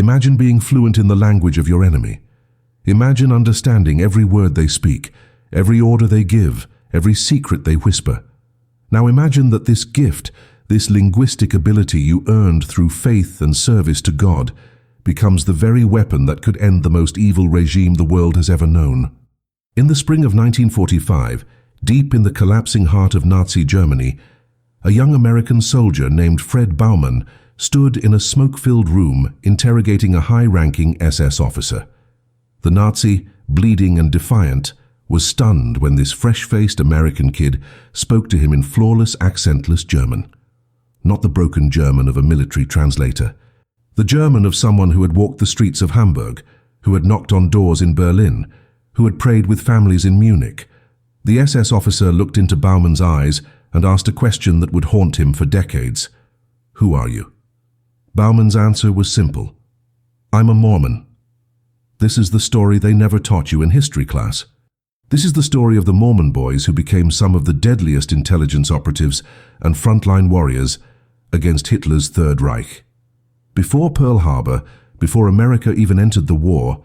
Imagine being fluent in the language of your enemy. Imagine understanding every word they speak, every order they give, every secret they whisper. Now imagine that this gift, this linguistic ability you earned through faith and service to God, becomes the very weapon that could end the most evil regime the world has ever known. In the spring of 1945, deep in the collapsing heart of Nazi Germany, a young American soldier named Fred Baumann stood in a smoke-filled room interrogating a high-ranking SS officer. The Nazi, bleeding and defiant, was stunned when this fresh-faced American kid spoke to him in flawless, accentless German. Not the broken German of a military translator. The German of someone who had walked the streets of Hamburg, who had knocked on doors in Berlin, who had prayed with families in Munich. The SS officer looked into Baumann's eyes and asked a question that would haunt him for decades. "Who are you?" Baumann's answer was simple. "I'm a Mormon." This is the story they never taught you in history class. This is the story of the Mormon boys who became some of the deadliest intelligence operatives and frontline warriors against Hitler's Third Reich. Before Pearl Harbor, before America even entered the war,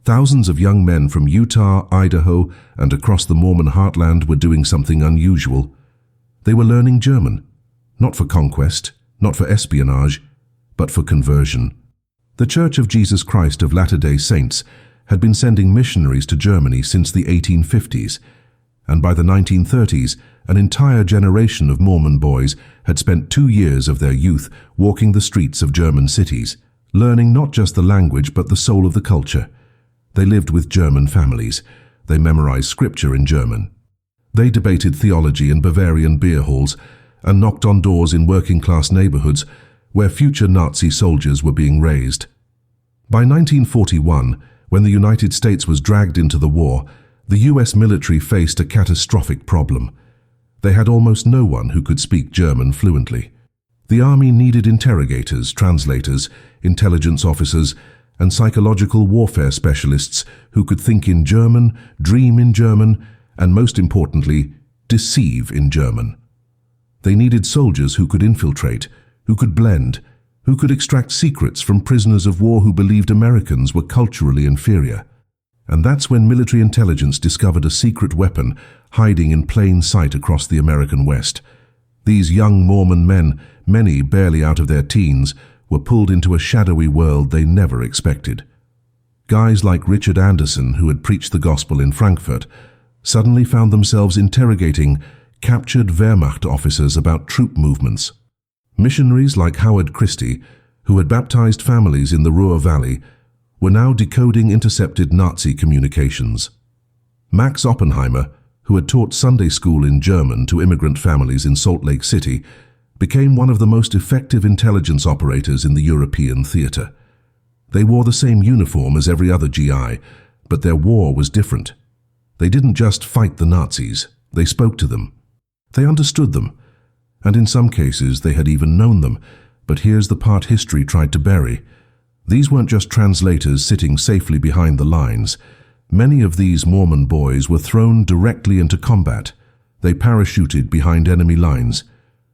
thousands of young men from Utah, Idaho, and across the Mormon heartland were doing something unusual. They were learning German, not for conquest, not for espionage, but for conversion. The Church of Jesus Christ of Latter-day Saints had been sending missionaries to Germany since the 1850s, and by the 1930s, an entire generation of Mormon boys had spent 2 years of their youth walking the streets of German cities, learning not just the language but the soul of the culture. They lived with German families. They memorized scripture in German. They debated theology in Bavarian beer halls and knocked on doors in working-class neighborhoods where future Nazi soldiers were being raised. By 1941, when the United States was dragged into the war, the US military faced a catastrophic problem. They had almost no one who could speak German fluently. The army needed interrogators, translators, intelligence officers, and psychological warfare specialists who could think in German, dream in German, and most importantly, deceive in German. They needed soldiers who could infiltrate, who could blend, who could extract secrets from prisoners of war who believed Americans were culturally inferior. And that's when military intelligence discovered a secret weapon hiding in plain sight across the American West. These young Mormon men, many barely out of their teens, were pulled into a shadowy world they never expected. Guys like Richard Anderson, who had preached the gospel in Frankfurt, suddenly found themselves interrogating captured Wehrmacht officers about troop movements. Missionaries like Howard Christie, who had baptized families in the Ruhr Valley, were now decoding intercepted Nazi communications. Max Oppenheimer, who had taught Sunday school in German to immigrant families in Salt Lake City, became one of the most effective intelligence operators in the European theater. They wore the same uniform as every other GI, but their war was different. They didn't just fight the Nazis, they spoke to them. They understood them, and in some cases they had even known them, but here's the part history tried to bury. These weren't just translators sitting safely behind the lines. Many of these Mormon boys were thrown directly into combat. They parachuted behind enemy lines.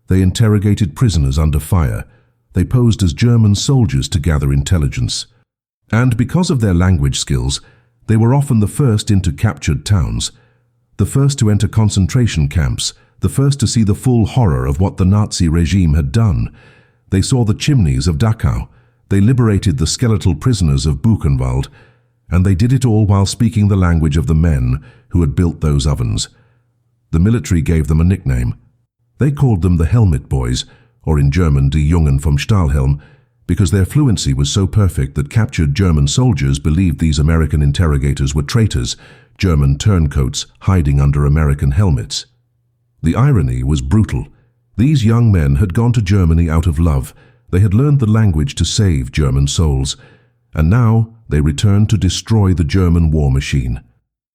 They interrogated prisoners under fire. They posed as German soldiers to gather intelligence. And because of their language skills, they were often the first into captured towns, the first to enter concentration camps, the first to see the full horror of what the Nazi regime had done. They saw the chimneys of Dachau. They liberated the skeletal prisoners of Buchenwald, and they did it all while speaking the language of the men who had built those ovens. The military gave them a nickname. They called them the Helmet Boys, or in German Die Jungen vom Stahlhelm, because their fluency was so perfect that captured German soldiers believed these American interrogators were traitors, German turncoats hiding under American helmets. The irony was brutal. These young men had gone to Germany out of love. They had learned the language to save German souls, and now they returned to destroy the German war machine.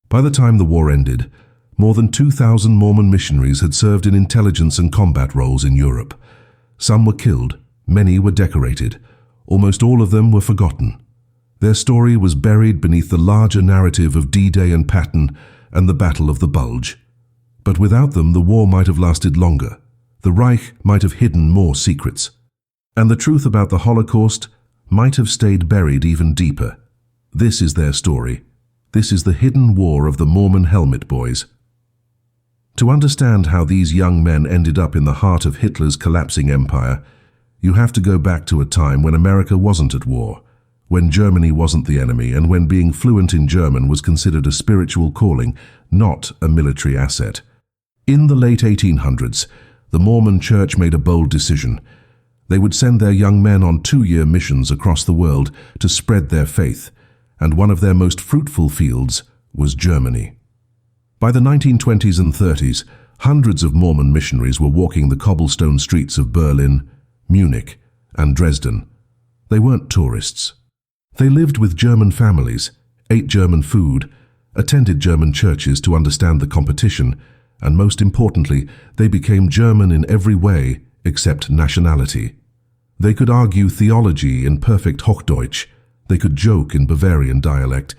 By the time the war ended, more than 2,000 Mormon missionaries had served in intelligence and combat roles in Europe. Some were killed, many were decorated, almost all of them were forgotten. Their story was buried beneath the larger narrative of D-Day and Patton and the Battle of the Bulge. But without them, the war might have lasted longer. The Reich might have hidden more secrets. And the truth about the Holocaust might have stayed buried even deeper. This is their story. This is the hidden war of the Mormon helmet boys. To understand how these young men ended up in the heart of Hitler's collapsing empire, you have to go back to a time when America wasn't at war, when Germany wasn't the enemy, and when being fluent in German was considered a spiritual calling, not a military asset. In the late 1800s, the Mormon Church made a bold decision. They would send their young men on 2-year missions across the world to spread their faith, and one of their most fruitful fields was Germany. By the 1920s and 30s, hundreds of Mormon missionaries were walking the cobblestone streets of Berlin, Munich, and Dresden. They weren't tourists. They lived with German families, ate German food, attended German churches to understand the competition, and most importantly, they became German in every way except nationality. They could argue theology in perfect Hochdeutsch. They could joke in Bavarian dialect.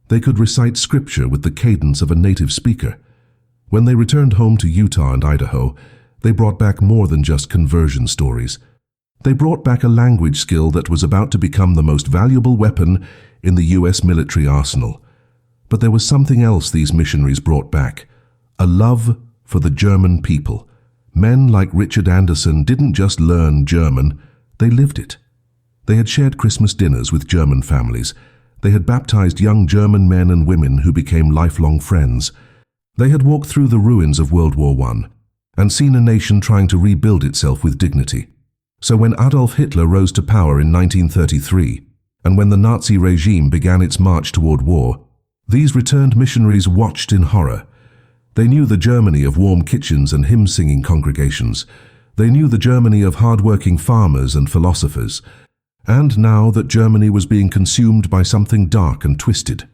They could recite scripture with the cadence of a native speaker. When they returned home to Utah and Idaho, they brought back more than just conversion stories. They brought back a language skill that was about to become the most valuable weapon in the U.S. military arsenal. But there was something else these missionaries brought back: a love for the German people. Men like Richard Anderson didn't just learn German, they lived it. They had shared Christmas dinners with German families. They had baptized young German men and women who became lifelong friends. They had walked through the ruins of World War I and seen a nation trying to rebuild itself with dignity. So when Adolf Hitler rose to power in 1933, and when the Nazi regime began its march toward war, these returned missionaries watched in horror. They knew the Germany of warm kitchens and hymn-singing congregations. They knew the Germany of hard-working farmers and philosophers. And now that Germany was being consumed by something dark and twisted.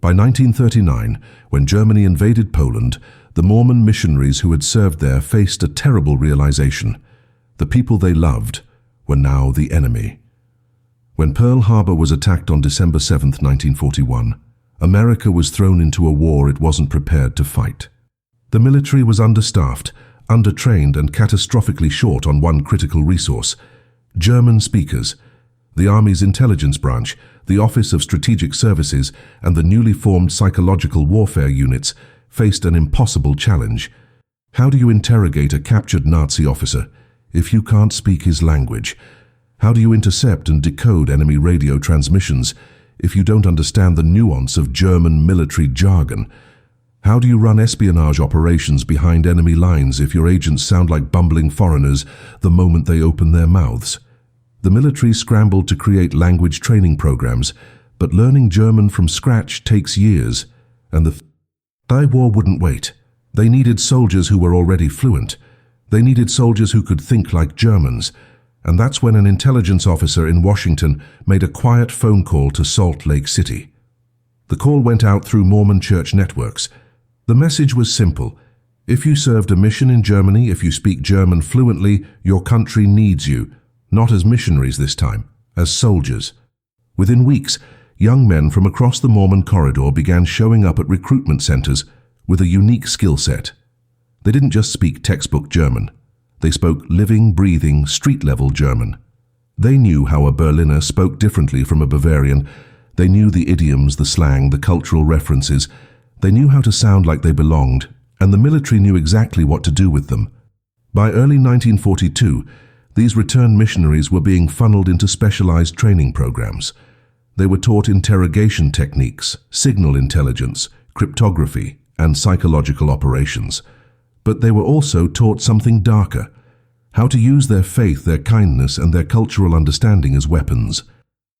By 1939, when Germany invaded Poland, the Mormon missionaries who had served there faced a terrible realization. The people they loved were now the enemy. When Pearl Harbor was attacked on December 7, 1941, America was thrown into a war it wasn't prepared to fight. The military was understaffed, undertrained, and catastrophically short on one critical resource: German speakers. The Army's intelligence branch, the Office of Strategic Services, and the newly formed psychological warfare units faced an impossible challenge. How do you interrogate a captured Nazi officer if you can't speak his language? How do you intercept and decode enemy radio transmissions if you don't understand the nuance of German military jargon? How do you run espionage operations behind enemy lines if your agents sound like bumbling foreigners the moment they open their mouths? The military scrambled to create language training programs, but learning German from scratch takes years, and the war wouldn't wait. They needed soldiers who were already fluent. They needed soldiers who could think like Germans, and that's when an intelligence officer in Washington made a quiet phone call to Salt Lake City. The call went out through Mormon church networks. The message was simple: if you served a mission in Germany, if you speak German fluently, your country needs you. Not as missionaries this time, as soldiers. Within weeks, young men from across the Mormon corridor began showing up at recruitment centers with a unique skill set. They didn't just speak textbook German. They spoke living, breathing, street-level German. They knew how a Berliner spoke differently from a Bavarian. They knew the idioms, the slang, the cultural references. They knew how to sound like they belonged, and the military knew exactly what to do with them. By early 1942, these returned missionaries were being funneled into specialized training programs. They were taught interrogation techniques, signal intelligence, cryptography, and psychological operations. But they were also taught something darker: how to use their faith, their kindness, and their cultural understanding as weapons.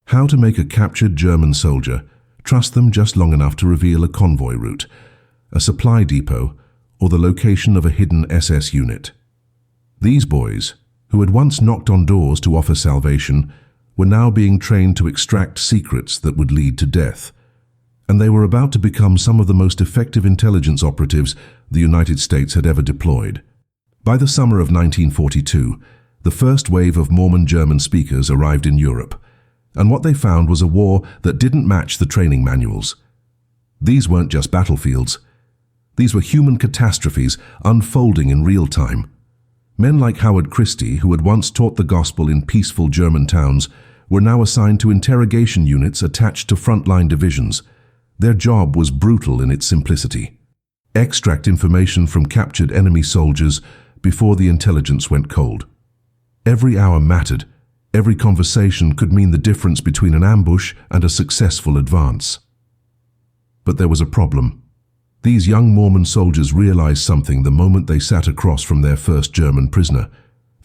How to make a captured German soldier trust them just long enough to reveal a convoy route, a supply depot, or the location of a hidden SS unit. These boys, who had once knocked on doors to offer salvation, were now being trained to extract secrets that would lead to death. And they were about to become some of the most effective intelligence operatives the United States had ever deployed. By the summer of 1942, the first wave of Mormon German speakers arrived in Europe, and what they found was a war that didn't match the training manuals. These weren't just battlefields. These were human catastrophes unfolding in real time. Men like Howard Christie, who had once taught the gospel in peaceful German towns, were now assigned to interrogation units attached to frontline divisions. Their job was brutal in its simplicity. Extract information from captured enemy soldiers before the intelligence went cold. Every hour mattered. Every conversation could mean the difference between an ambush and a successful advance. But there was a problem. These young Mormon soldiers realized something the moment they sat across from their first German prisoner.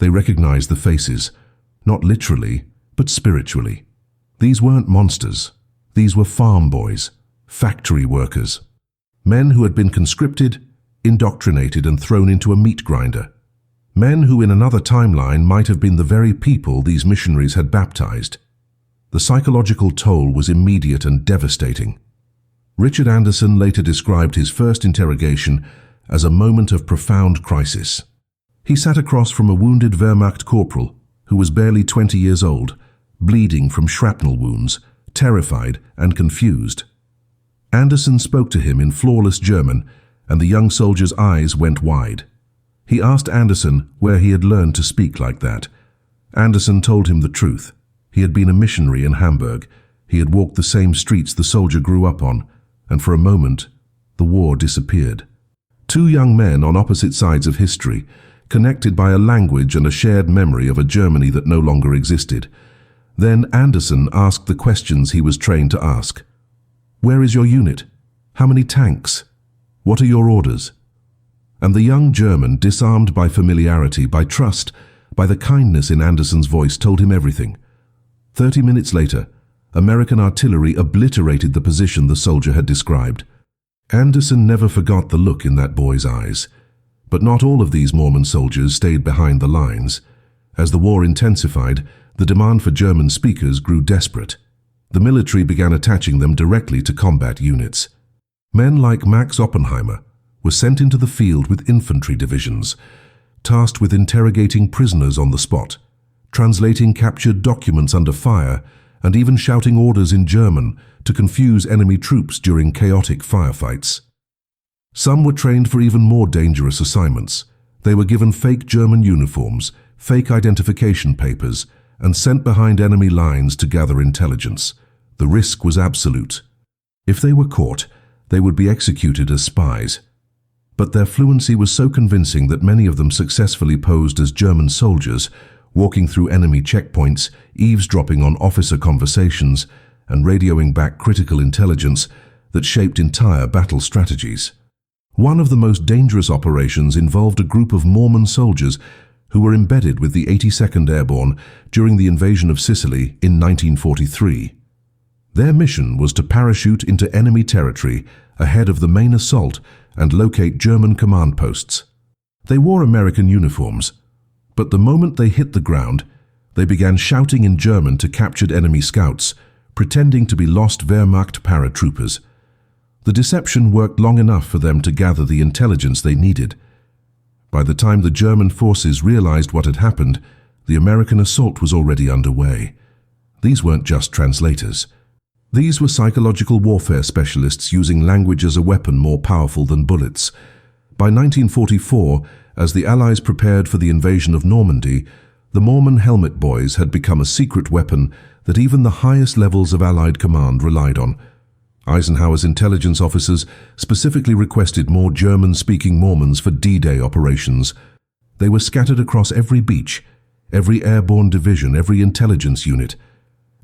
They recognized the faces, not literally, but spiritually. These weren't monsters. These were farm boys, factory workers, men who had been conscripted, indoctrinated, and thrown into a meat grinder. Men who in another timeline might have been the very people these missionaries had baptized. The psychological toll was immediate and devastating. Richard Anderson later described his first interrogation as a moment of profound crisis. He sat across from a wounded Wehrmacht corporal who was barely 20 years old, bleeding from shrapnel wounds, terrified and confused. Anderson spoke to him in flawless German, and the young soldier's eyes went wide. He asked Anderson where he had learned to speak like that. Anderson told him the truth. He had been a missionary in Hamburg. He had walked the same streets the soldier grew up on, and for a moment, the war disappeared. Two young men on opposite sides of history, connected by a language and a shared memory of a Germany that no longer existed. Then Anderson asked the questions he was trained to ask. Where is your unit? How many tanks? What are your orders? And the young German, disarmed by familiarity, by trust, by the kindness in Anderson's voice, told him everything. 30 minutes later, American artillery obliterated the position the soldier had described. Anderson never forgot the look in that boy's eyes. But not all of these Mormon soldiers stayed behind the lines. As the war intensified, the demand for German speakers grew desperate. The military began attaching them directly to combat units. Men like Max Oppenheimer were sent into the field with infantry divisions, tasked with interrogating prisoners on the spot, translating captured documents under fire, and even shouting orders in German to confuse enemy troops during chaotic firefights. Some were trained for even more dangerous assignments. They were given fake German uniforms, fake identification papers, and sent behind enemy lines to gather intelligence. The risk was absolute. If they were caught, they would be executed as spies. But their fluency was so convincing that many of them successfully posed as German soldiers, walking through enemy checkpoints, eavesdropping on officer conversations, and radioing back critical intelligence that shaped entire battle strategies. One of the most dangerous operations involved a group of Mormon soldiers who were embedded with the 82nd Airborne during the invasion of Sicily in 1943. Their mission was to parachute into enemy territory ahead of the main assault and locate German command posts. They wore American uniforms, but the moment they hit the ground, they began shouting in German to captured enemy scouts, pretending to be lost Wehrmacht paratroopers. The deception worked long enough for them to gather the intelligence they needed. By the time the German forces realized what had happened, the American assault was already underway. These weren't just translators. These were psychological warfare specialists using language as a weapon more powerful than bullets. By 1944, as the Allies prepared for the invasion of Normandy, the Mormon helmet boys had become a secret weapon that even the highest levels of Allied command relied on. Eisenhower's intelligence officers specifically requested more German-speaking Mormons for D-Day operations. They were scattered across every beach, every airborne division, every intelligence unit.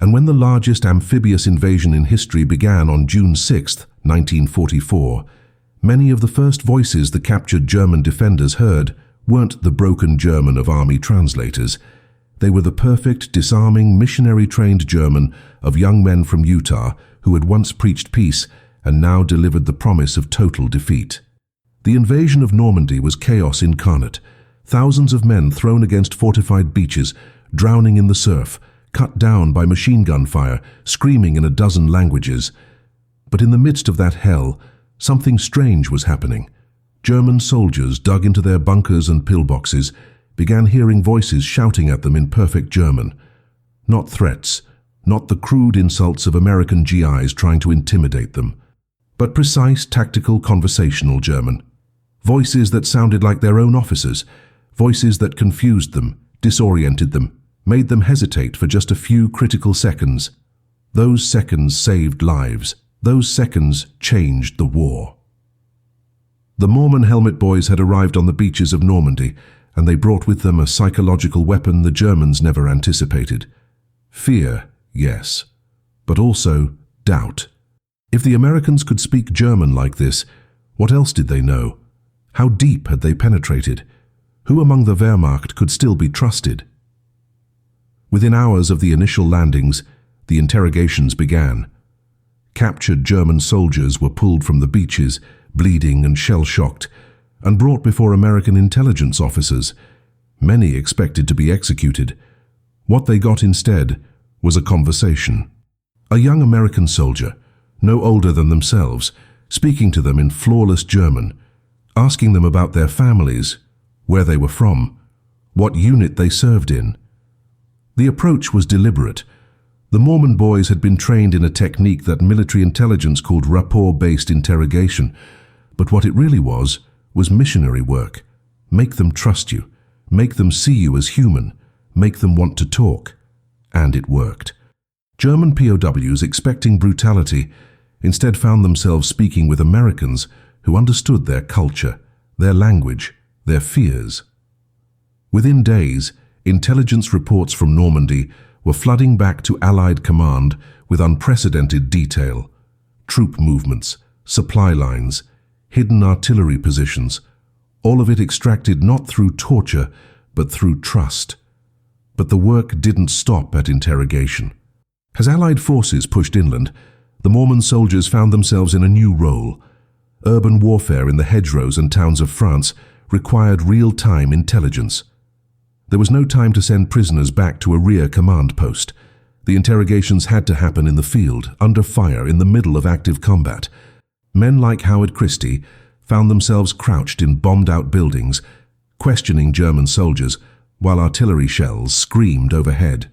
And when the largest amphibious invasion in history began on June 6, 1944, many of the first voices the captured German defenders heard weren't the broken German of army translators. They were the perfect, disarming, missionary-trained German of young men from Utah who had once preached peace and now delivered the promise of total defeat. The invasion of Normandy was chaos incarnate. Thousands of men thrown against fortified beaches, drowning in the surf, cut down by machine gun fire, screaming in a dozen languages. But in the midst of that hell, something strange was happening. German soldiers dug into their bunkers and pillboxes, began hearing voices shouting at them in perfect German. Not threats, not the crude insults of American GIs trying to intimidate them, but precise, tactical, conversational German. Voices that sounded like their own officers, voices that confused them, disoriented them, made them hesitate for just a few critical seconds. Those seconds saved lives. Those seconds changed the war. The Mormon helmet boys had arrived on the beaches of Normandy, and they brought with them a psychological weapon the Germans never anticipated. Fear, yes, but also doubt. If the Americans could speak German like this, what else did they know? How deep had they penetrated? Who among the Wehrmacht could still be trusted? Within hours of the initial landings, the interrogations began. Captured German soldiers were pulled from the beaches, bleeding and shell-shocked, and brought before American intelligence officers. Many expected to be executed. What they got instead was a conversation. A young American soldier, no older than themselves, speaking to them in flawless German, asking them about their families, where they were from, what unit they served in. The approach was deliberate. The Mormon boys had been trained in a technique that military intelligence called rapport-based interrogation, but what it really was missionary work. Make them trust you, make them see you as human, make them want to talk. And it worked. German POWs, expecting brutality, instead found themselves speaking with Americans who understood their culture, their language, their fears. Within days, intelligence reports from Normandy were flooding back to Allied command with unprecedented detail. Troop movements, supply lines, hidden artillery positions, all of it extracted not through torture, but through trust. But the work didn't stop at interrogation. As Allied forces pushed inland, the Mormon soldiers found themselves in a new role. Urban warfare in the hedgerows and towns of France required real-time intelligence. There was no time to send prisoners back to a rear command post. The interrogations had to happen in the field, under fire, in the middle of active combat. Men like Howard Christie found themselves crouched in bombed-out buildings, questioning German soldiers while artillery shells screamed overhead.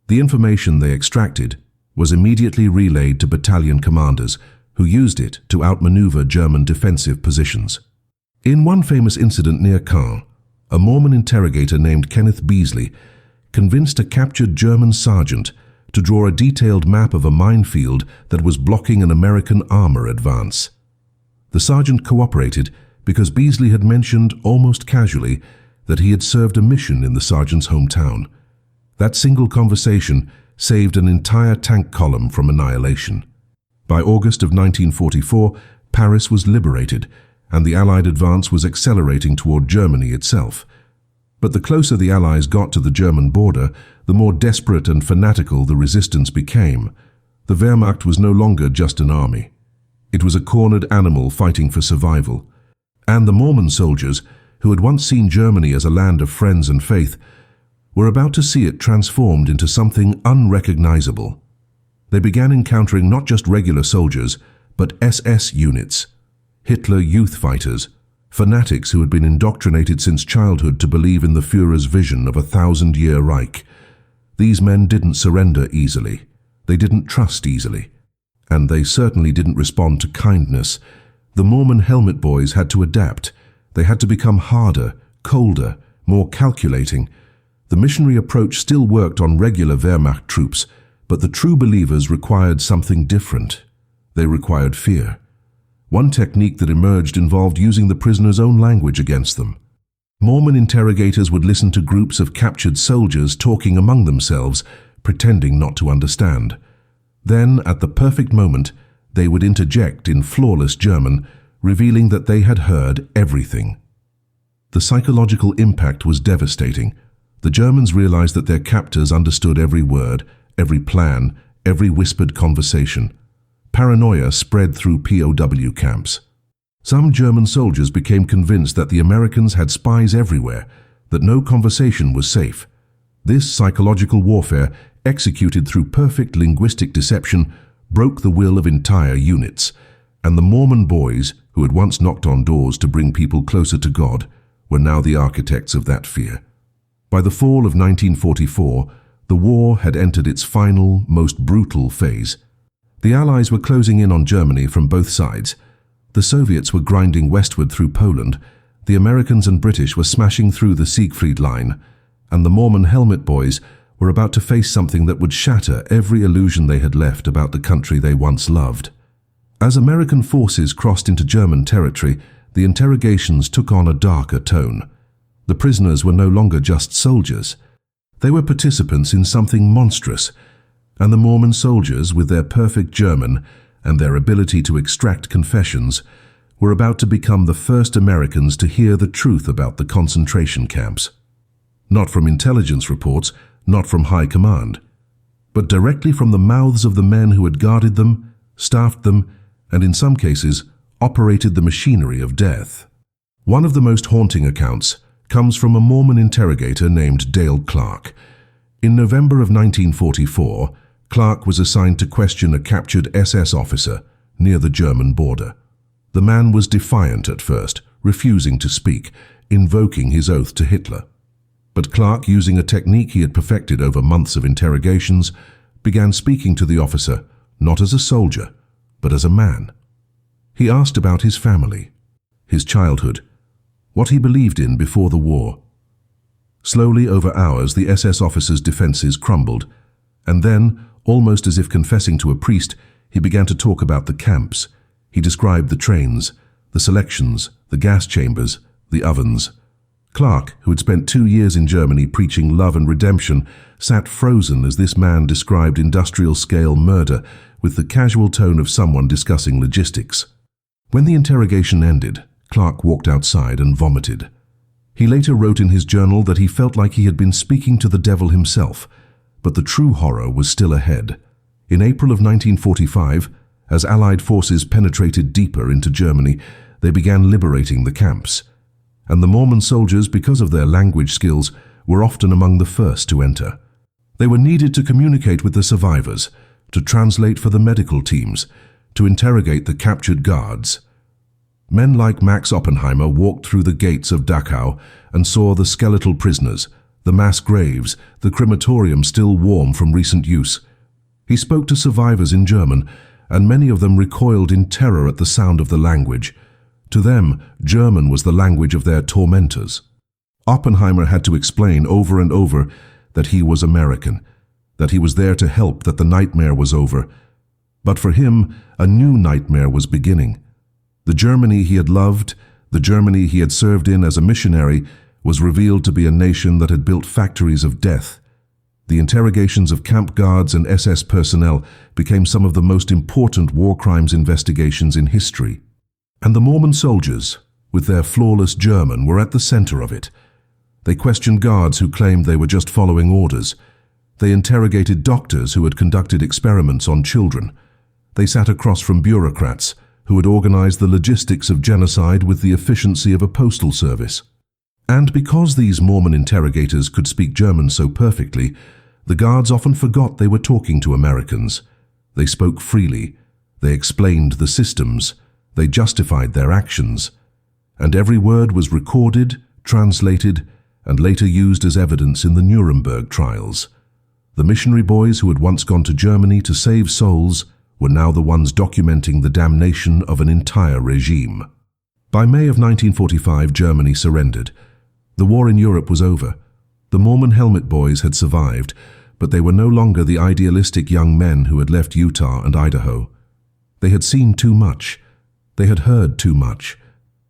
The information they extracted was immediately relayed to battalion commanders, who used it to outmaneuver German defensive positions. In one famous incident near Caen, a Mormon interrogator named Kenneth Beasley convinced a captured German sergeant to draw a detailed map of a minefield that was blocking an American armor advance. The sergeant cooperated because Beasley had mentioned almost casually that he had served a mission in the sergeant's hometown. That single conversation saved an entire tank column from annihilation. By August of 1944, Paris was liberated, and the Allied advance was accelerating toward Germany itself. But the closer the Allies got to the German border, the more desperate and fanatical the resistance became. The Wehrmacht was no longer just an army. It was a cornered animal fighting for survival. And the Mormon soldiers, who had once seen Germany as a land of friends and faith, were about to see it transformed into something unrecognizable. They began encountering not just regular soldiers, but SS units, Hitler youth fighters, fanatics who had been indoctrinated since childhood to believe in the Führer's vision of a 1,000-year Reich. These men didn't surrender easily. They didn't trust easily. And they certainly didn't respond to kindness. The Mormon helmet boys had to adapt. They had to become harder, colder, more calculating. The missionary approach still worked on regular Wehrmacht troops, but the true believers required something different. They required fear. One technique that emerged involved using the prisoner's own language against them. Mormon interrogators would listen to groups of captured soldiers talking among themselves, pretending not to understand. Then, at the perfect moment, they would interject in flawless German, revealing that they had heard everything. The psychological impact was devastating. The Germans realized that their captors understood every word, every plan, every whispered conversation. Paranoia spread through POW camps. Some German soldiers became convinced that the Americans had spies everywhere, that no conversation was safe. This psychological warfare, executed through perfect linguistic deception, broke the will of entire units, and the Mormon boys, who had once knocked on doors to bring people closer to God, were now the architects of that fear. By the fall of 1944, the war had entered its final, most brutal phase. The Allies were closing in on Germany from both sides. The Soviets were grinding westward through Poland. The Americans and British were smashing through the Siegfried Line. and the Mormon helmet boys were about to face something that would shatter every illusion they had left about the country they once loved. As American forces crossed into German territory, the interrogations took on a darker tone. The prisoners were no longer just soldiers. They were participants in something monstrous, and the Mormon soldiers, with their perfect German and their ability to extract confessions, were about to become the first Americans to hear the truth about the concentration camps. Not from intelligence reports, not from high command, but directly from the mouths of the men who had guarded them, staffed them, and in some cases, operated the machinery of death. One of the most haunting accounts comes from a Mormon interrogator named Dale Clark. In November of 1944, Clark was assigned to question a captured SS officer near the German border. The man was defiant at first, refusing to speak, invoking his oath to Hitler. But Clark, using a technique he had perfected over months of interrogations, began speaking to the officer, not as a soldier, but as a man. He asked about his family, his childhood, what he believed in before the war. Slowly, over hours, the SS officer's defenses crumbled, and then, almost as if confessing to a priest, he began to talk about the camps. He described the trains, the selections, the gas chambers, the ovens. Clark, who had spent 2 years in Germany preaching love and redemption, sat frozen as this man described industrial-scale murder with the casual tone of someone discussing logistics. When the interrogation ended, Clark walked outside and vomited. He later wrote in his journal that he felt like he had been speaking to the devil himself, but the true horror was still ahead. In April of 1945, as Allied forces penetrated deeper into Germany, they began liberating the camps. And the Mormon soldiers, because of their language skills, were often among the first to enter. They were needed to communicate with the survivors, to translate for the medical teams, to interrogate the captured guards. Men like Max Oppenheimer walked through the gates of Dachau and saw the skeletal prisoners, the mass graves, the crematorium still warm from recent use. He spoke to survivors in German, and many of them recoiled in terror at the sound of the language. To them, German was the language of their tormentors. Oppenheimer had to explain over and over that he was American, that he was there to help, that the nightmare was over. But for him, a new nightmare was beginning. The Germany he had loved, the Germany he had served in as a missionary, was revealed to be a nation that had built factories of death. The interrogations of camp guards and SS personnel became some of the most important war crimes investigations in history. And the Mormon soldiers, with their flawless German, were at the center of it. They questioned guards who claimed they were just following orders. They interrogated doctors who had conducted experiments on children. They sat across from bureaucrats who had organized the logistics of genocide with the efficiency of a postal service. And because these Mormon interrogators could speak German so perfectly, the guards often forgot they were talking to Americans. They spoke freely. They explained the systems. They justified their actions. And every word was recorded, translated, and later used as evidence in the Nuremberg trials. The missionary boys who had once gone to Germany to save souls were now the ones documenting the damnation of an entire regime. By May of 1945, Germany surrendered. The war in Europe was over. The Mormon helmet boys had survived, but they were no longer the idealistic young men who had left Utah and Idaho. They had seen too much. They had heard too much.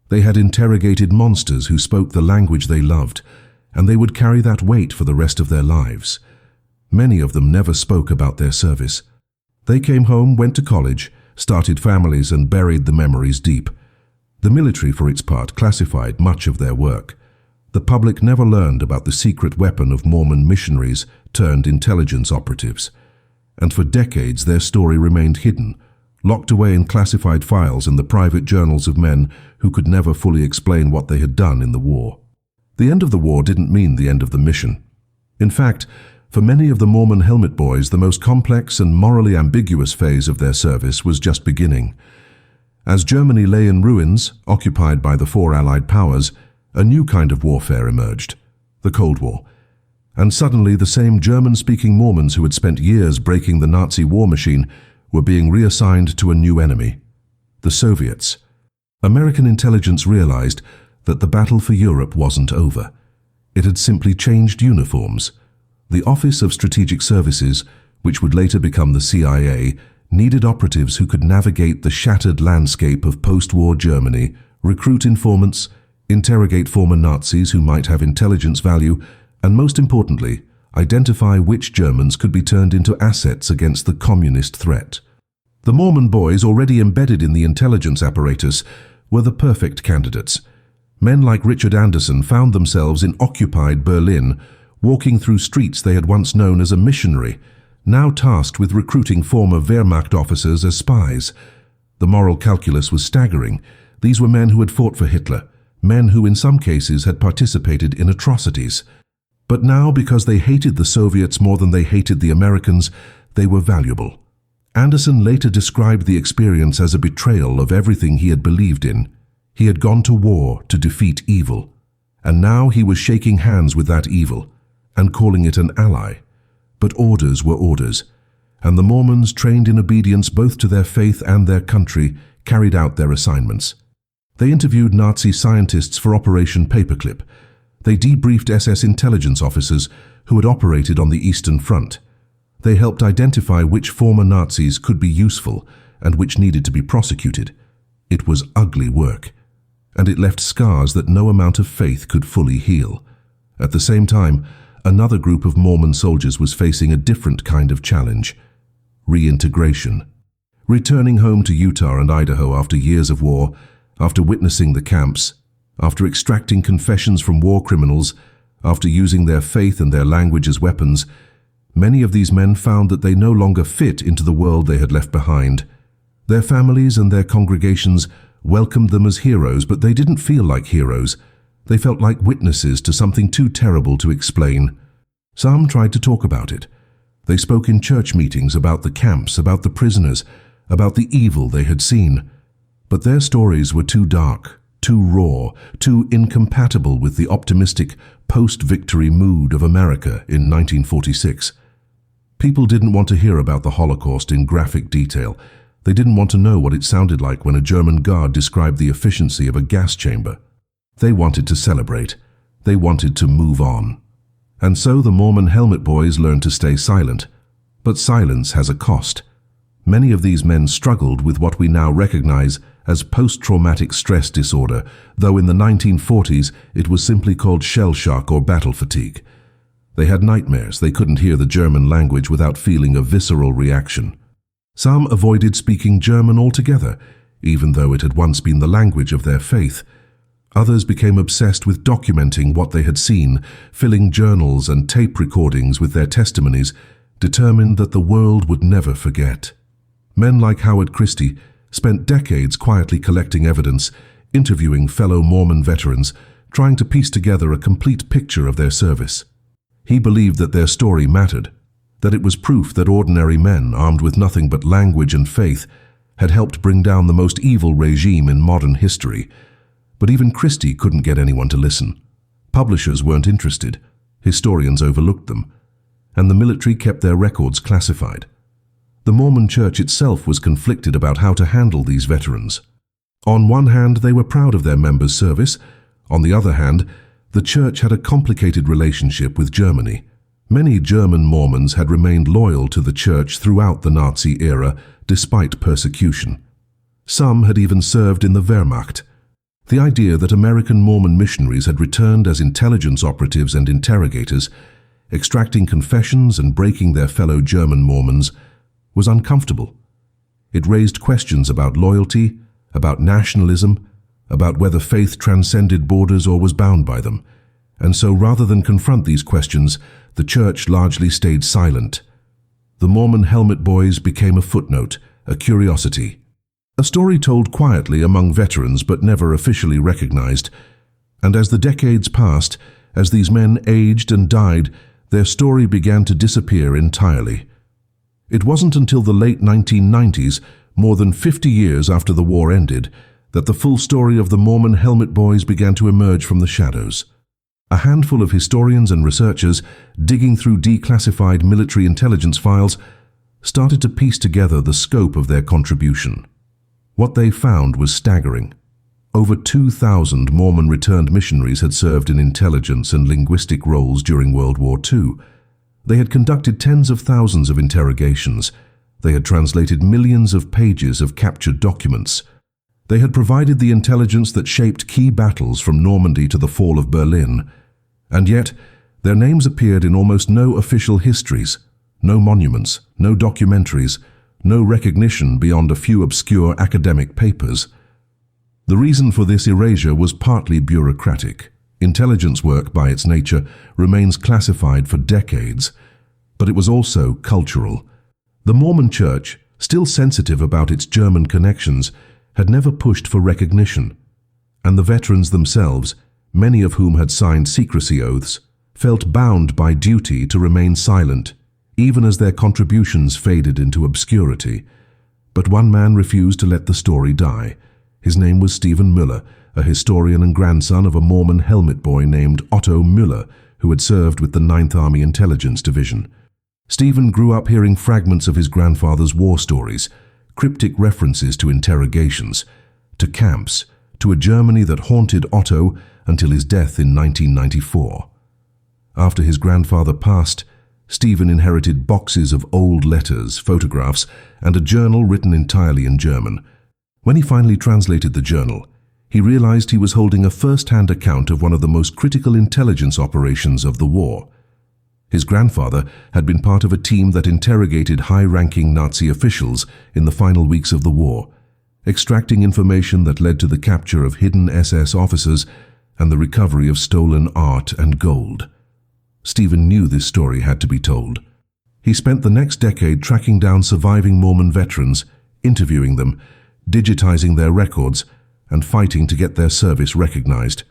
They had interrogated monsters who spoke the language they loved, and they would carry that weight for the rest of their lives. Many of them never spoke about their service. They came home, went to college, started families, and buried the memories deep. The military, for its part, classified much of their work. The public never learned about the secret weapon of Mormon missionaries turned intelligence operatives. And for decades their story remained hidden, locked away in classified files in the private journals of men who could never fully explain what they had done in the war. The end of the war didn't mean the end of the mission. In fact, for many of the Mormon helmet boys, the most complex and morally ambiguous phase of their service was just beginning. As Germany lay in ruins, occupied by the 4 Allied powers, a new kind of warfare emerged, the Cold War. And suddenly the same German-speaking Mormons who had spent years breaking the Nazi war machine were being reassigned to a new enemy, the Soviets. American intelligence realized that the battle for Europe wasn't over. It had simply changed uniforms. The Office of Strategic Services, which would later become the CIA, needed operatives who could navigate the shattered landscape of post-war Germany, recruit informants, interrogate former Nazis who might have intelligence value, and most importantly, identify which Germans could be turned into assets against the communist threat. The Mormon boys, already embedded in the intelligence apparatus, were the perfect candidates. Men like Richard Anderson found themselves in occupied Berlin, walking through streets they had once known as a missionary, now tasked with recruiting former Wehrmacht officers as spies. The moral calculus was staggering. These were men who had fought for Hitler, men who in some cases had participated in atrocities. But now, because they hated the Soviets more than they hated the Americans, they were valuable. Anderson later described the experience as a betrayal of everything he had believed in. He had gone to war to defeat evil, and now he was shaking hands with that evil and calling it an ally. But orders were orders, and the Mormons, trained in obedience both to their faith and their country, carried out their assignments. They interviewed Nazi scientists for Operation Paperclip. They debriefed SS intelligence officers who had operated on the Eastern Front. They helped identify which former Nazis could be useful and which needed to be prosecuted. It was ugly work, and it left scars that no amount of faith could fully heal. At the same time, another group of Mormon soldiers was facing a different kind of challenge: reintegration. Returning home to Utah and Idaho after years of war, after witnessing the camps, after extracting confessions from war criminals, after using their faith and their language as weapons, many of these men found that they no longer fit into the world they had left behind. Their families and their congregations welcomed them as heroes, but they didn't feel like heroes. They felt like witnesses to something too terrible to explain. Some tried to talk about it. They spoke in church meetings about the camps, about the prisoners, about the evil they had seen. But their stories were too dark, too raw, too incompatible with the optimistic post-victory mood of America in 1946. People didn't want to hear about the Holocaust in graphic detail. They didn't want to know what it sounded like when a German guard described the efficiency of a gas chamber. They wanted to celebrate. They wanted to move on. And so the Mormon helmet boys learned to stay silent. But silence has a cost. Many of these men struggled with what we now recognize as post-traumatic stress disorder, though in the 1940s it was simply called shell shock or battle fatigue. They had nightmares. They couldn't hear the German language without feeling a visceral reaction. Some avoided speaking German altogether, even though it had once been the language of their faith. Others became obsessed with documenting what they had seen, filling journals and tape recordings with their testimonies, determined that the world would never forget. Men like Howard Christie spent decades quietly collecting evidence, interviewing fellow Mormon veterans, trying to piece together a complete picture of their service. He believed that their story mattered, that it was proof that ordinary men, armed with nothing but language and faith, had helped bring down the most evil regime in modern history. But even Christie couldn't get anyone to listen. Publishers weren't interested, historians overlooked them, and the military kept their records classified. The Mormon Church itself was conflicted about how to handle these veterans. On one hand, they were proud of their members' service. On the other hand, the Church had a complicated relationship with Germany. Many German Mormons had remained loyal to the Church throughout the Nazi era, despite persecution. Some had even served in the Wehrmacht. The idea that American Mormon missionaries had returned as intelligence operatives and interrogators, extracting confessions and breaking their fellow German Mormons, was uncomfortable. It raised questions about loyalty, about nationalism, about whether faith transcended borders or was bound by them. And so rather than confront these questions, the Church largely stayed silent. The Mormon helmet boys became a footnote, a curiosity. A story told quietly among veterans but never officially recognized. And as the decades passed, as these men aged and died, their story began to disappear entirely. It wasn't until the late 1990s, more than 50 years after the war ended, that the full story of the Mormon helmet boys began to emerge from the shadows. A handful of historians and researchers, digging through declassified military intelligence files, started to piece together the scope of their contribution. What they found was staggering. Over 2,000 Mormon returned missionaries had served in intelligence and linguistic roles during World War II. They had conducted tens of thousands of interrogations. They had translated millions of pages of captured documents. They had provided the intelligence that shaped key battles from Normandy to the fall of Berlin. And yet, their names appeared in almost no official histories, no monuments, no documentaries, no recognition beyond a few obscure academic papers. The reason for this erasure was partly bureaucratic. Intelligence work, by its nature, remains classified for decades, but it was also cultural. The Mormon Church, still sensitive about its German connections, had never pushed for recognition, and the veterans themselves, many of whom had signed secrecy oaths, felt bound by duty to remain silent, even as their contributions faded into obscurity. But one man refused to let the story die. His name was Stephen Müller, a historian and grandson of a Mormon helmet boy named Otto Müller, who had served with the 9th Army Intelligence Division. Stephen grew up hearing fragments of his grandfather's war stories, cryptic references to interrogations, to camps, to a Germany that haunted Otto until his death in 1994. After his grandfather passed, Stephen inherited boxes of old letters, photographs, and a journal written entirely in German. When he finally translated the journal, he realized he was holding a first-hand account of one of the most critical intelligence operations of the war. His grandfather had been part of a team that interrogated high-ranking Nazi officials in the final weeks of the war, extracting information that led to the capture of hidden SS officers and the recovery of stolen art and gold. Stephen knew this story had to be told. He spent the next decade tracking down surviving Mormon veterans, interviewing them, digitizing their records, and fighting to get their service recognized.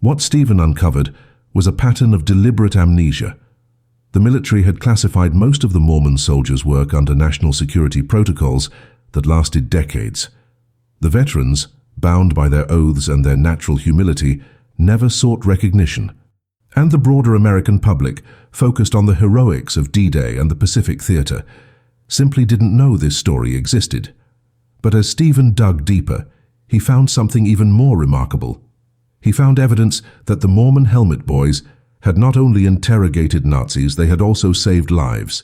What Stephen uncovered was a pattern of deliberate amnesia. The military had classified most of the Mormon soldiers' work under national security protocols that lasted decades. The veterans, bound by their oaths and their natural humility, never sought recognition. And the broader American public, focused on the heroics of D-Day and the Pacific Theater, simply didn't know this story existed. But as Stephen dug deeper, he found something even more remarkable. He found evidence that the Mormon helmet boys had not only interrogated Nazis, they had also saved lives.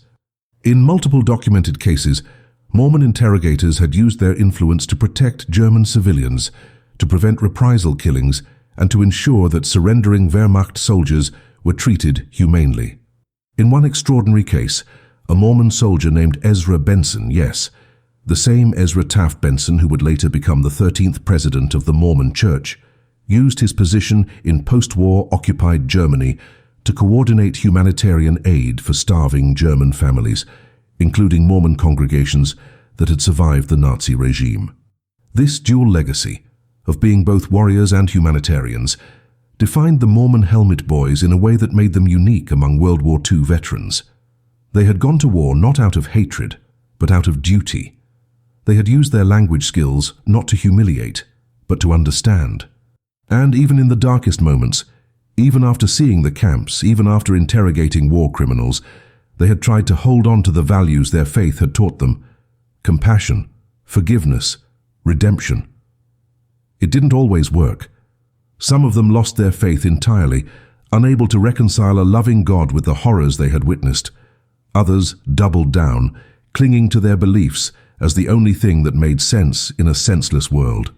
In multiple documented cases, Mormon interrogators had used their influence to protect German civilians, to prevent reprisal killings, and to ensure that surrendering Wehrmacht soldiers were treated humanely. In one extraordinary case, a Mormon soldier named Ezra Benson, yes, the same Ezra Taft Benson who would later become the 13th president of the Mormon Church, used his position in post-war occupied Germany to coordinate humanitarian aid for starving German families, including Mormon congregations that had survived the Nazi regime. This dual legacy, of being both warriors and humanitarians, defined the Mormon helmet boys in a way that made them unique among World War II veterans. They had gone to war not out of hatred, but out of duty. They had used their language skills not to humiliate, but to understand. And even in the darkest moments, even after seeing the camps, even after interrogating war criminals, they had tried to hold on to the values their faith had taught them: compassion, forgiveness, redemption. It didn't always work. Some of them lost their faith entirely, unable to reconcile a loving God with the horrors they had witnessed. Others doubled down, clinging to their beliefs as the only thing that made sense in a senseless world.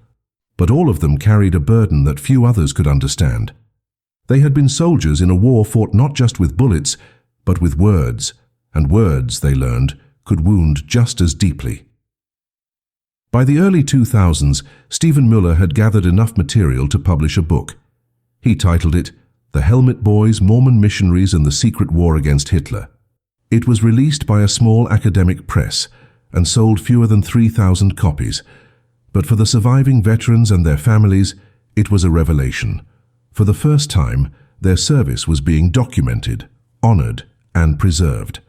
But all of them carried a burden that few others could understand. They had been soldiers in a war fought not just with bullets, but with words, and words, they learned, could wound just as deeply. By the early 2000s, Stephen Müller had gathered enough material to publish a book. He titled it, The Helmet Boys, Mormon Missionaries and the Secret War Against Hitler. It was released by a small academic press and sold fewer than 3,000 copies. But for the surviving veterans and their families, it was a revelation. For the first time, their service was being documented, honored, and preserved.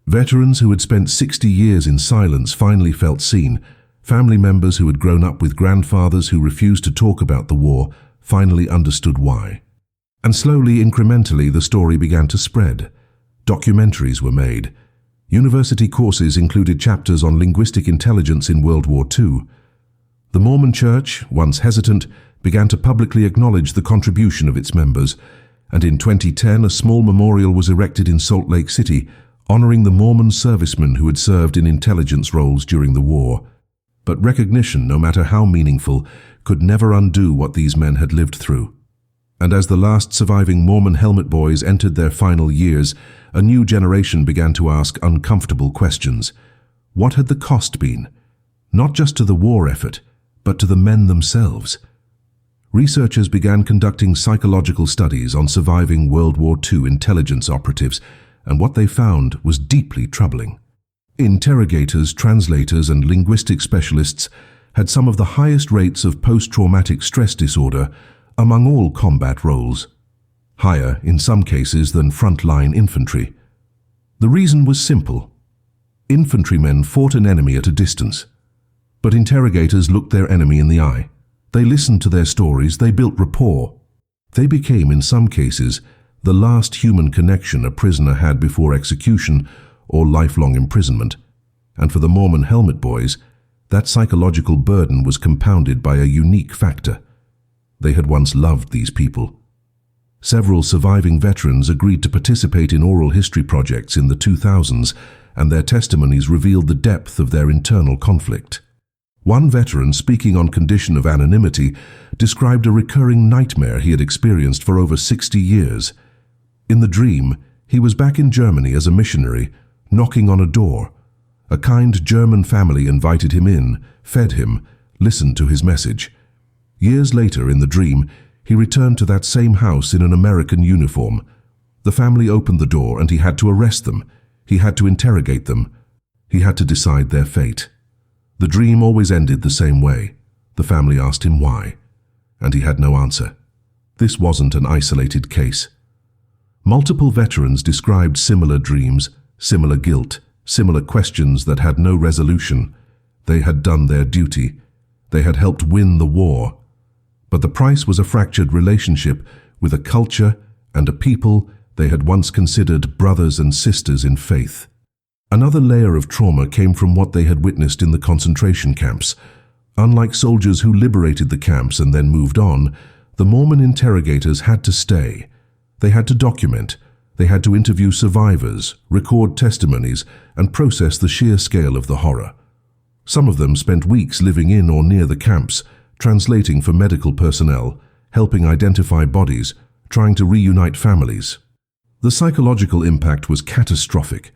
Veterans who had spent 60 years in silence finally felt seen. Family members who had grown up with grandfathers who refused to talk about the war finally understood why. And slowly, incrementally, the story began to spread. Documentaries were made. University courses included chapters on linguistic intelligence in World War II. The Mormon Church, once hesitant, began to publicly acknowledge the contribution of its members, and in 2010 a small memorial was erected in Salt Lake City, honoring the Mormon servicemen who had served in intelligence roles during the war. But recognition, no matter how meaningful, could never undo what these men had lived through. And as the last surviving Mormon helmet boys entered their final years, a new generation began to ask uncomfortable questions. What had the cost been? Not just to the war effort, but to the men themselves. Researchers began conducting psychological studies on surviving World War II intelligence operatives, and what they found was deeply troubling. Interrogators, translators, and linguistic specialists had some of the highest rates of post-traumatic stress disorder among all combat roles, higher in some cases than frontline infantry. The reason was simple. Infantrymen fought an enemy at a distance, but interrogators looked their enemy in the eye. They listened to their stories, they built rapport. They became, in some cases, the last human connection a prisoner had before execution or lifelong imprisonment. And for the Mormon helmet boys, that psychological burden was compounded by a unique factor. They had once loved these people. Several surviving veterans agreed to participate in oral history projects in the 2000s, and their testimonies revealed the depth of their internal conflict. One veteran, speaking on condition of anonymity, described a recurring nightmare he had experienced for over 60 years. In the dream, he was back in Germany as a missionary, knocking on a door. A kind German family invited him in, fed him, listened to his message. Years later, in the dream, he returned to that same house in an American uniform. The family opened the door and he had to arrest them. He had to interrogate them. He had to decide their fate. The dream always ended the same way. The family asked him why, and he had no answer. This wasn't an isolated case. Multiple veterans described similar dreams, similar guilt, similar questions that had no resolution. They had done their duty. They had helped win the war. But the price was a fractured relationship with a culture and a people they had once considered brothers and sisters in faith. Another layer of trauma came from what they had witnessed in the concentration camps. Unlike soldiers who liberated the camps and then moved on, the Mormon interrogators had to stay. They had to document. They had to interview survivors, record testimonies, and process the sheer scale of the horror. Some of them spent weeks living in or near the camps, translating for medical personnel, helping identify bodies, trying to reunite families. The psychological impact was catastrophic.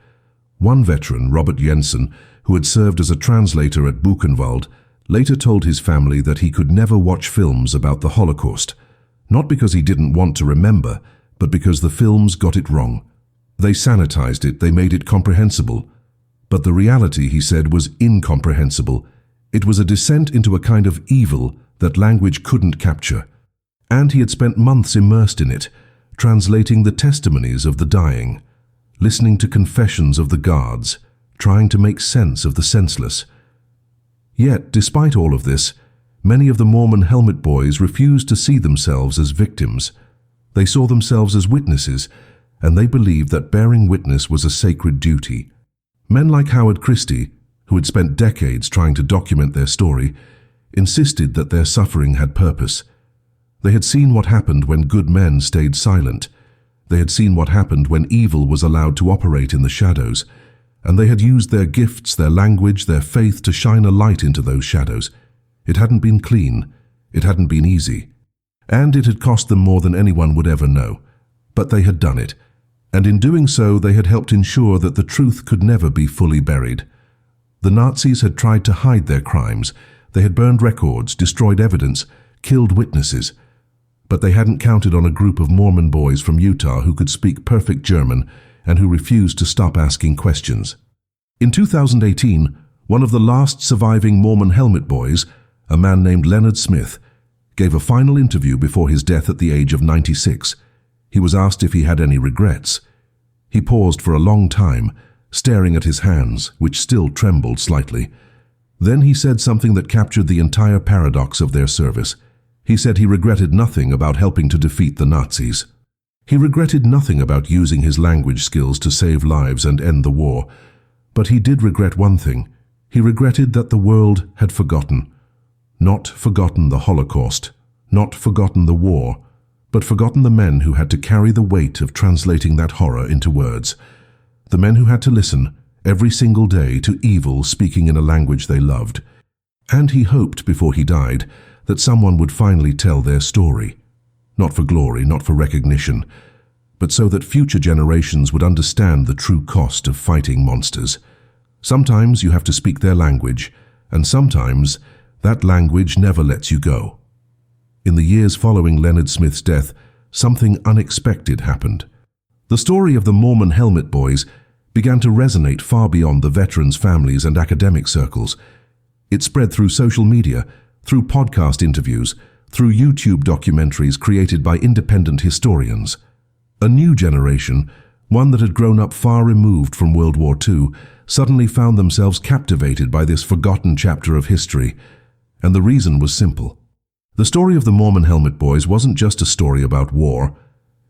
One veteran, Robert Jensen, who had served as a translator at Buchenwald, later told his family that he could never watch films about the Holocaust, not because he didn't want to remember, but because the films got it wrong. They sanitized it, they made it comprehensible. But the reality, he said, was incomprehensible. It was a descent into a kind of evil that language couldn't capture. And he had spent months immersed in it, translating the testimonies of the dying, listening to confessions of the guards, trying to make sense of the senseless. Yet, despite all of this, many of the Mormon helmet boys refused to see themselves as victims. They saw themselves as witnesses, and they believed that bearing witness was a sacred duty. Men like Howard Christie, who had spent decades trying to document their story, insisted that their suffering had purpose. They had seen what happened when good men stayed silent. They had seen what happened when evil was allowed to operate in the shadows, and they had used their gifts, their language, their faith to shine a light into those shadows. It hadn't been clean. It hadn't been easy. And it had cost them more than anyone would ever know. But they had done it, and in doing so they had helped ensure that the truth could never be fully buried. The Nazis had tried to hide their crimes. They had burned records, destroyed evidence, killed witnesses. But they hadn't counted on a group of Mormon boys from Utah who could speak perfect German and who refused to stop asking questions. In 2018, one of the last surviving Mormon helmet boys, a man named Leonard Smith, gave a final interview before his death at the age of 96. He was asked if he had any regrets. He paused for a long time, staring at his hands, which still trembled slightly. Then he said something that captured the entire paradox of their service. He said he regretted nothing about helping to defeat the Nazis. He regretted nothing about using his language skills to save lives and end the war. But he did regret one thing. He regretted that the world had forgotten. Not forgotten the Holocaust, not forgotten the war, but forgotten the men who had to carry the weight of translating that horror into words. The men who had to listen every single day to evil speaking in a language they loved. And he hoped before he died that someone would finally tell their story. Not for glory, not for recognition, but so that future generations would understand the true cost of fighting monsters. Sometimes you have to speak their language, and sometimes that language never lets you go. In the years following Leonard Smith's death, something unexpected happened. The story of the Mormon Helmet Boys began to resonate far beyond the veterans' families and academic circles. It spread through social media, through podcast interviews, through YouTube documentaries created by independent historians. A new generation, one that had grown up far removed from World War II, suddenly found themselves captivated by this forgotten chapter of history. And the reason was simple. The story of the Mormon Helmet Boys wasn't just a story about war.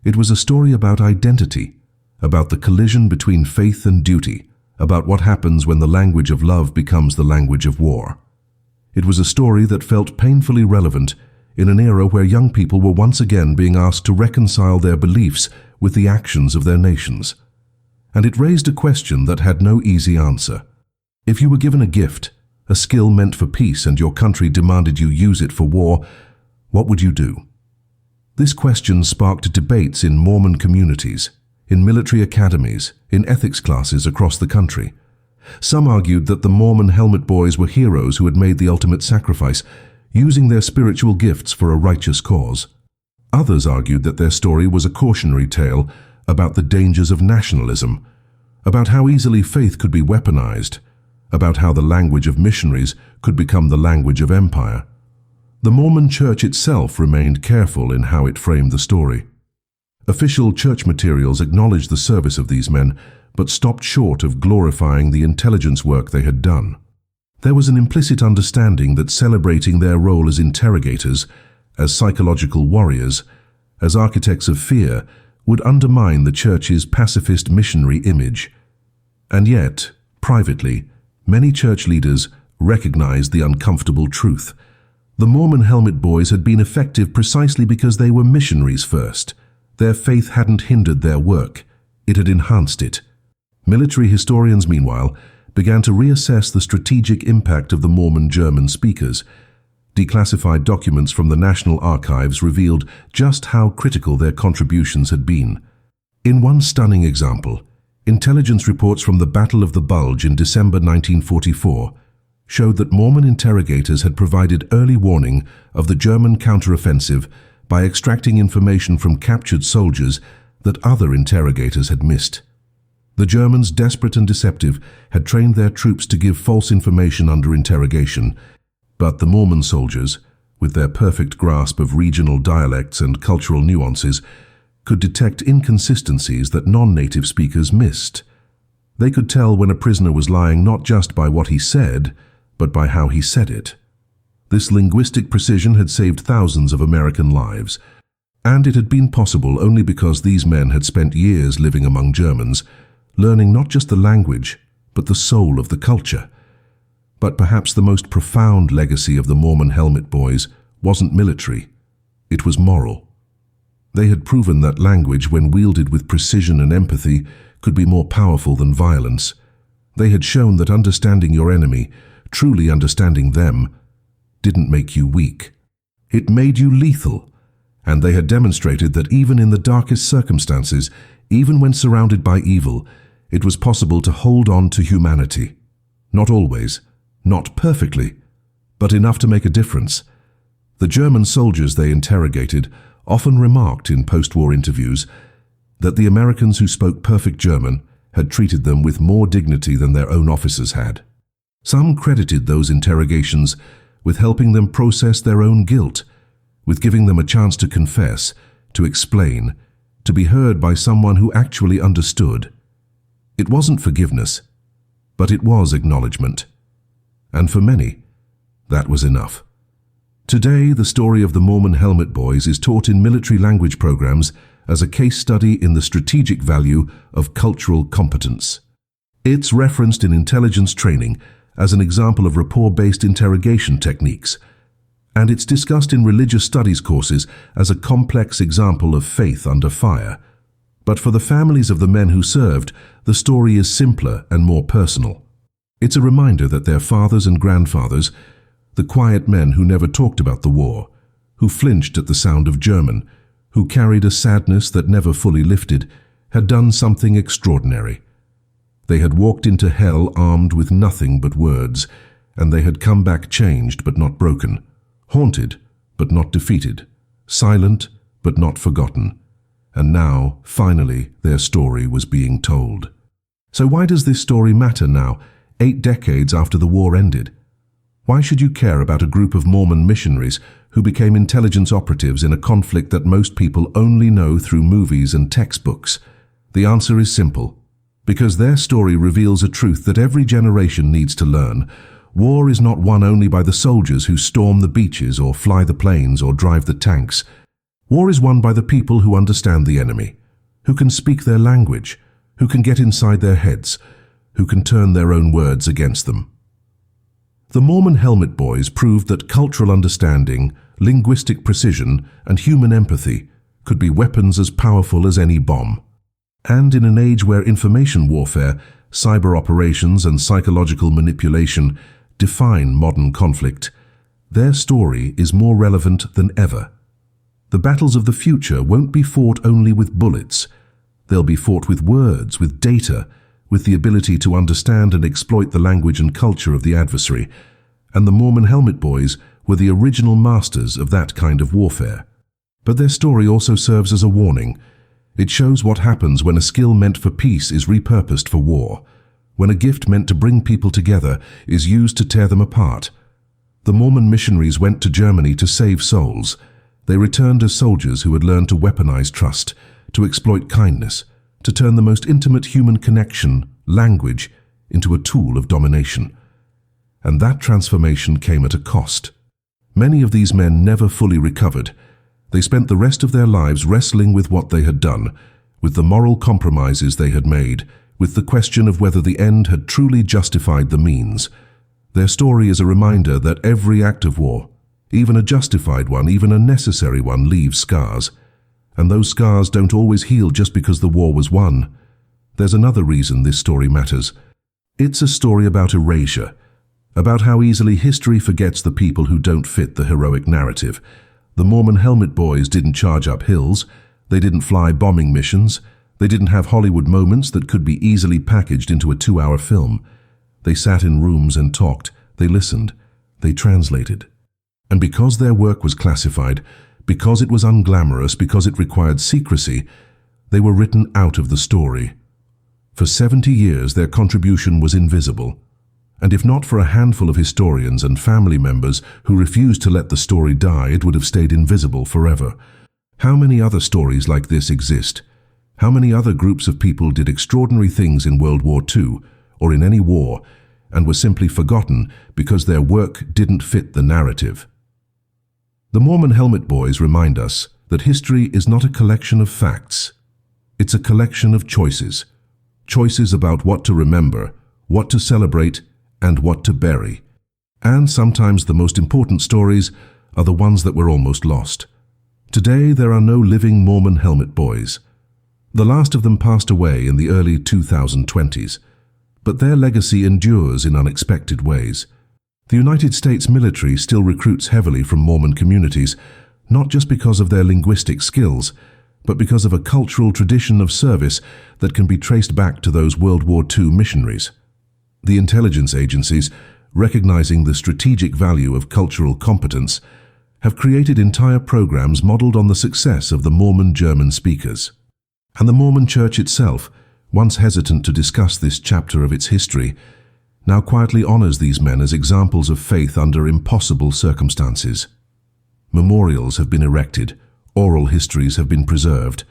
It was a story about identity, about the collision between faith and duty, about what happens when the language of love becomes the language of war. It was a story that felt painfully relevant in an era where young people were once again being asked to reconcile their beliefs with the actions of their nations. And it raised a question that had no easy answer. If you were given a gift, a skill meant for peace, and your country demanded you use it for war, what would you do? This question sparked debates in Mormon communities, in military academies, in ethics classes across the country. Some argued that the Mormon Helmet Boys were heroes who had made the ultimate sacrifice, using their spiritual gifts for a righteous cause. Others argued that their story was a cautionary tale about the dangers of nationalism, about how easily faith could be weaponized, about how the language of missionaries could become the language of empire. The Mormon Church itself remained careful in how it framed the story. Official church materials acknowledged the service of these men, but stopped short of glorifying the intelligence work they had done. There was an implicit understanding that celebrating their role as interrogators, as psychological warriors, as architects of fear, would undermine the church's pacifist missionary image. And yet, privately, many church leaders recognized the uncomfortable truth. The Mormon Helmet Boys had been effective precisely because they were missionaries first. Their faith hadn't hindered their work, it had enhanced it. Military historians, meanwhile, began to reassess the strategic impact of the Mormon German speakers. Declassified documents from the National Archives revealed just how critical their contributions had been. In one stunning example, intelligence reports from the Battle of the Bulge in December 1944 showed that Mormon interrogators had provided early warning of the German counteroffensive by extracting information from captured soldiers that other interrogators had missed. The Germans, desperate and deceptive, had trained their troops to give false information under interrogation, but the Mormon soldiers, with their perfect grasp of regional dialects and cultural nuances, could detect inconsistencies that non-native speakers missed. They could tell when a prisoner was lying not just by what he said, but by how he said it. This linguistic precision had saved thousands of American lives, and it had been possible only because these men had spent years living among Germans, learning not just the language, but the soul of the culture. But perhaps the most profound legacy of the Mormon Helmet Boys wasn't military, it was moral. They had proven that language, when wielded with precision and empathy, could be more powerful than violence. They had shown that understanding your enemy, truly understanding them, didn't make you weak. It made you lethal, and they had demonstrated that even in the darkest circumstances, even when surrounded by evil, it was possible to hold on to humanity. Not always, not perfectly, but enough to make a difference. The German soldiers they interrogated often remarked in post-war interviews that the Americans who spoke perfect German had treated them with more dignity than their own officers had. Some credited those interrogations with helping them process their own guilt, with giving them a chance to confess, to explain, to be heard by someone who actually understood. It wasn't forgiveness, but it was acknowledgement. And for many, that was enough. Today, the story of the Mormon Helmet Boys is taught in military language programs as a case study in the strategic value of cultural competence. It's referenced in intelligence training as an example of rapport-based interrogation techniques, and it's discussed in religious studies courses as a complex example of faith under fire. But for the families of the men who served, the story is simpler and more personal. It's a reminder that their fathers and grandfathers, the quiet men who never talked about the war, who flinched at the sound of German, who carried a sadness that never fully lifted, had done something extraordinary. They had walked into hell armed with nothing but words, and they had come back changed but not broken, haunted but not defeated, silent but not forgotten. And now, finally, their story was being told. So why does this story matter now, 8 decades after the war ended? Why should you care about a group of Mormon missionaries who became intelligence operatives in a conflict that most people only know through movies and textbooks? The answer is simple. Because their story reveals a truth that every generation needs to learn. War is not won only by the soldiers who storm the beaches or fly the planes or drive the tanks. War is won by the people who understand the enemy, who can speak their language, who can get inside their heads, who can turn their own words against them. The Mormon Helmet Boys proved that cultural understanding, linguistic precision, and human empathy could be weapons as powerful as any bomb. And in an age where information warfare, cyber operations, and psychological manipulation define modern conflict, their story is more relevant than ever. The battles of the future won't be fought only with bullets. They'll be fought with words, with data, with the ability to understand and exploit the language and culture of the adversary, and the Mormon Helmet Boys were the original masters of that kind of warfare. But their story also serves as a warning. It shows what happens when a skill meant for peace is repurposed for war, when a gift meant to bring people together is used to tear them apart. The Mormon missionaries went to Germany to save souls. They returned as soldiers who had learned to weaponize trust, to exploit kindness, to turn the most intimate human connection, language, into a tool of domination. And that transformation came at a cost. Many of these men never fully recovered. They spent the rest of their lives wrestling with what they had done, with the moral compromises they had made, with the question of whether the end had truly justified the means. Their story is a reminder that every act of war, even a justified one, even a necessary one, leaves scars. And those scars don't always heal just because the war was won. There's another reason this story matters. It's a story about erasure, about how easily history forgets the people who don't fit the heroic narrative. The Mormon Helmet Boys didn't charge up hills. They didn't fly bombing missions. They didn't have Hollywood moments that could be easily packaged into a 2-hour film. They sat in rooms and talked. They listened. They translated. And because their work was classified, because it was unglamorous, because it required secrecy, they were written out of the story. For 70 years, their contribution was invisible. And if not for a handful of historians and family members who refused to let the story die, it would have stayed invisible forever. How many other stories like this exist? How many other groups of people did extraordinary things in World War II, or in any war, and were simply forgotten because their work didn't fit the narrative? The Mormon Helmet Boys remind us that history is not a collection of facts. It's a collection of choices. Choices about what to remember, what to celebrate, and what to bury. And sometimes the most important stories are the ones that were almost lost. Today there are no living Mormon Helmet Boys. The last of them passed away in the early 2020s, but their legacy endures in unexpected ways. The United States military still recruits heavily from Mormon communities, not just because of their linguistic skills, but because of a cultural tradition of service that can be traced back to those World War II missionaries. The intelligence agencies, recognizing the strategic value of cultural competence, have created entire programs modeled on the success of the Mormon German speakers. And the Mormon Church itself, once hesitant to discuss this chapter of its history, now quietly honors these men as examples of faith under impossible circumstances. Memorials have been erected, oral histories have been preserved,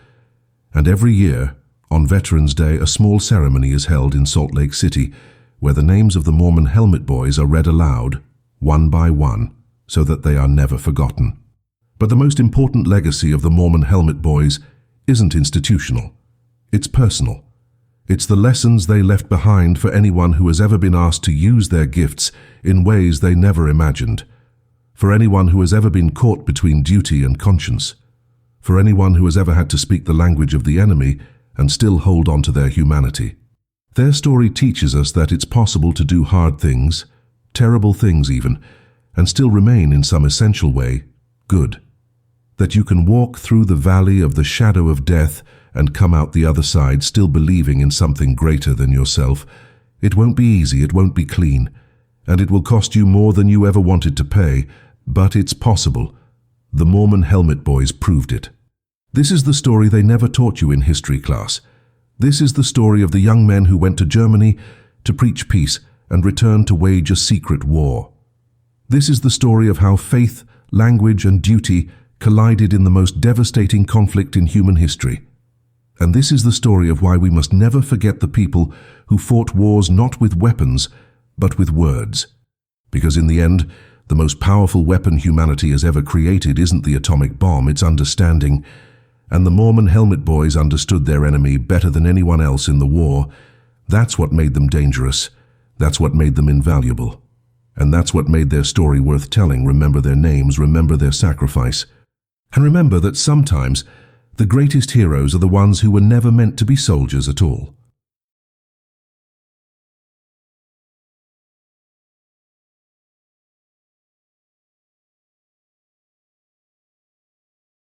and every year, on Veterans Day, a small ceremony is held in Salt Lake City, where the names of the Mormon Helmet Boys are read aloud, one by one, so that they are never forgotten. But the most important legacy of the Mormon Helmet Boys isn't institutional. It's personal. It's the lessons they left behind for anyone who has ever been asked to use their gifts in ways they never imagined. for anyone who has ever been caught between duty and conscience, for anyone who has ever had to speak the language of the enemy and still hold on to their humanity. Their story teaches us that it's possible to do hard things, terrible things even, and still remain in some essential way good. That you can walk through the valley of the shadow of death and come out the other side still believing in something greater than yourself. It won't be easy, it won't be clean, and it will cost you more than you ever wanted to pay, but it's possible. The Mormon helmet boys proved it. This is the story they never taught you in history class. This is the story of the young men who went to Germany to preach peace and returned to wage a secret war. This is the story of how faith, language, and duty collided in the most devastating conflict in human history. And this is the story of why we must never forget the people who fought wars not with weapons, but with words. Because in the end, the most powerful weapon humanity has ever created isn't the atomic bomb, it's understanding. And the Mormon helmet boys understood their enemy better than anyone else in the war. That's what made them dangerous. That's what made them invaluable. And that's what made their story worth telling. Remember their names, remember their sacrifice. And remember that sometimes the greatest heroes are the ones who were never meant to be soldiers at all.